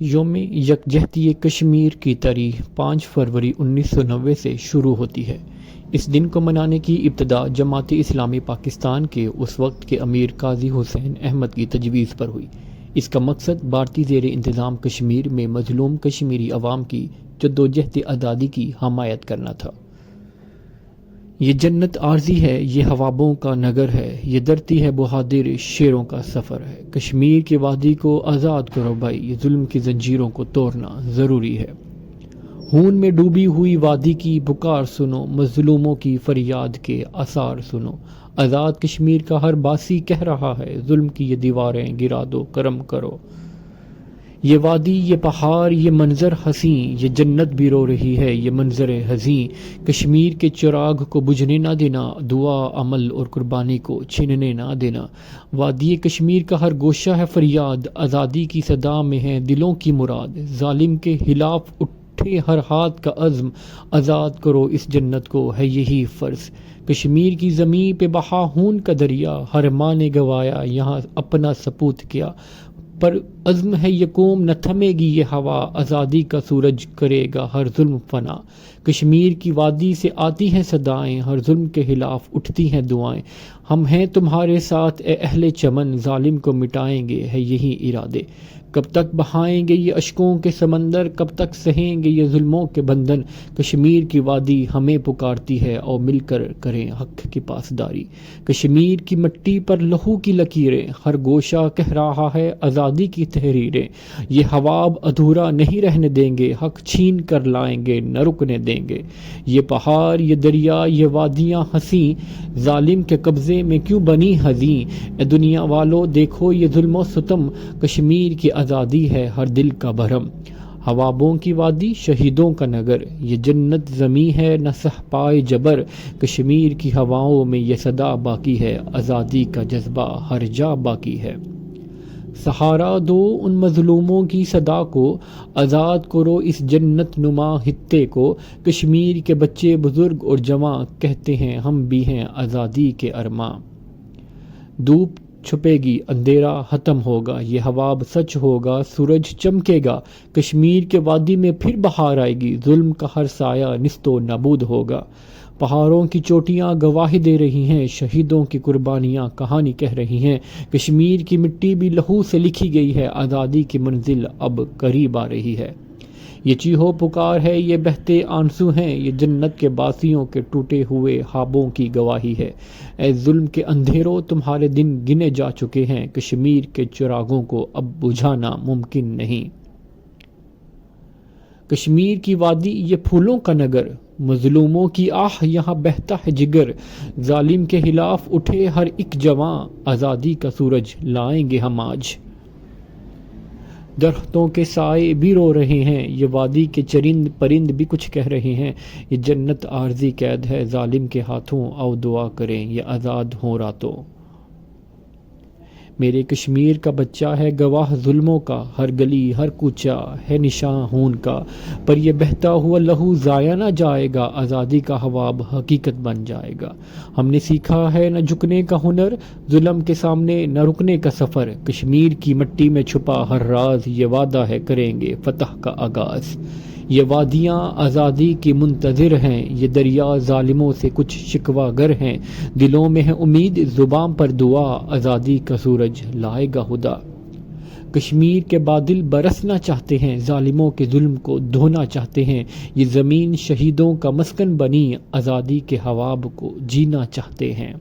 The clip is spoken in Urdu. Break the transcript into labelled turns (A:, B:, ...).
A: یوم یکجہتی کشمیر کی تاریخ 5 فروری 1990 سے شروع ہوتی ہے۔ اس دن کو منانے کی ابتدا جماعت اسلامی پاکستان کے اس وقت کے امیر قاضی حسین احمد کی تجویز پر ہوئی۔ اس کا مقصد بھارتی زیر انتظام کشمیر میں مظلوم کشمیری عوام کی جدوجہد آزادی کی حمایت کرنا تھا۔ یہ جنت عارضی ہے، یہ خوابوں کا نگر ہے، یہ دھرتی ہے بہادر شیروں کا سفر ہے۔ کشمیر کی وادی کو آزاد کرو بھائی، یہ ظلم کی زنجیروں کو توڑنا ضروری ہے۔ خون میں ڈوبی ہوئی وادی کی پکار سنو، مظلوموں کی فریاد کے آثار سنو۔ آزاد کشمیر کا ہر باسی کہہ رہا ہے، ظلم کی یہ دیواریں گرا دو، کرم کرو۔ یہ وادی، یہ پہاڑ، یہ منظر حسین، یہ جنت بھی رو رہی ہے، یہ منظر حزین۔ کشمیر کے چراغ کو بجھنے نہ دینا، دعا، عمل اور قربانی کو چھیننے نہ دینا۔ وادی کشمیر کا ہر گوشہ ہے فریاد، آزادی کی صدا میں ہے دلوں کی مراد۔ ظالم کے خلاف اٹھے ہر ہاتھ کا عزم، آزاد کرو اس جنت کو، ہے یہی فرض۔ کشمیر کی زمین پہ بہا خون کا دریا، ہر ماں نے گوایا یہاں اپنا سپوت کیا۔ پر عزم ہے یہ قوم، نہ تھمے گی یہ ہوا، آزادی کا سورج کرے گا ہر ظلم فنا۔ کشمیر کی وادی سے آتی ہیں صدائیں، ہر ظلم کے خلاف اٹھتی ہیں دعائیں۔ ہم ہیں تمہارے ساتھ اے اہل چمن، ظالم کو مٹائیں گے ہے یہی ارادے۔ کب تک بہائیں گے یہ اشکوں کے سمندر، کب تک سہیں گے یہ ظلموں کے بندھن۔ کشمیر کی وادی ہمیں پکارتی ہے، اور مل کر کریں حق کی پاسداری۔ کشمیر کی مٹی پر لہو کی لکیریں، ہر گوشہ کہہ رہا ہے آزادی کی تحریریں۔ یہ خواب ادھورا نہیں رہنے دیں گے، حق چھین کر لائیں گے، نہ رکنے دیں گے۔ یہ پہاڑ، یہ دریا، یہ وادیاں حسین، ظالم کے قبضے میں کیوں بنی حزین۔ اے دنیا والو دیکھو یہ ظلم و ستم، کشمیر کی آزادی ہے ہر دل کا بھرم۔ خوابوں کی وادی، شہیدوں کا نگر، یہ جنت زمیں ہے نہ سہ پائے جبر۔ کشمیر کی ہواؤں میں یہ صدا باقی ہے، آزادی کا جذبہ ہر جا باقی ہے۔ سہارا دو ان مظلوموں کی صدا کو، آزاد کرو اس جنت نما خطے کو۔ کشمیر کے بچے، بزرگ اور جواں کہتے ہیں ہم بھی ہیں آزادی کے ارماں۔ دھوپ چھپے گی، اندھیرا ختم ہوگا، یہ خواب سچ ہوگا، سورج چمکے گا۔ کشمیر کے وادی میں پھر بہار آئے گی، ظلم کا ہر سایہ نیست و نابود ہوگا۔ پہاڑوں کی چوٹیاں گواہی دے رہی ہیں، شہیدوں کی قربانیاں کہانی کہہ رہی ہیں۔ کشمیر کی مٹی بھی لہو سے لکھی گئی ہے، آزادی کی منزل اب قریب آ رہی ہے۔ یہ چیخو پکار ہے، یہ بہتے آنسو ہیں، یہ جنت کے باسیوں کے ٹوٹے ہوئے خوابوں کی گواہی ہے۔ اے ظلم کے اندھیروں، تمہارے دن گنے جا چکے ہیں، کشمیر کے چراغوں کو اب بجھانا ممکن نہیں۔ کشمیر کی وادی، یہ پھولوں کا نگر، مظلوموں کی آہ یہاں بہتا ہے جگر۔ ظالم کے خلاف اٹھے ہر ایک جواں، آزادی کا سورج لائیں گے ہم آج۔ درختوں کے سائے بھی رو رہے ہیں، یہ وادی کے چرند پرند بھی کچھ کہہ رہے ہیں۔ یہ جنت عارضی قید ہے ظالم کے ہاتھوں، آؤ دعا کریں یہ آزاد ہوں راتوں۔ میرے کشمیر کا بچہ ہے گواہ ظلموں کا، ہر گلی ہر کوچہ ہے نشاں خون کا۔ پر یہ بہتا ہوا لہو ضائع نہ جائے گا، آزادی کا خواب حقیقت بن جائے گا۔ ہم نے سیکھا ہے نہ جھکنے کا ہنر، ظلم کے سامنے نہ رکنے کا سفر۔ کشمیر کی مٹی میں چھپا ہر راز، یہ وعدہ ہے کریں گے فتح کا آغاز۔ یہ وادیاں آزادی کی منتظر ہیں، یہ دریا ظالموں سے کچھ شکوہ گر ہیں۔ دلوں میں ہے امید، زباں پر دعا، آزادی کا سورج لائے گا خدا۔ کشمیر کے بادل برسنا چاہتے ہیں، ظالموں کے ظلم کو دھونا چاہتے ہیں۔ یہ زمین شہیدوں کا مسکن بنی، آزادی کے خواب کو جینا چاہتے ہیں۔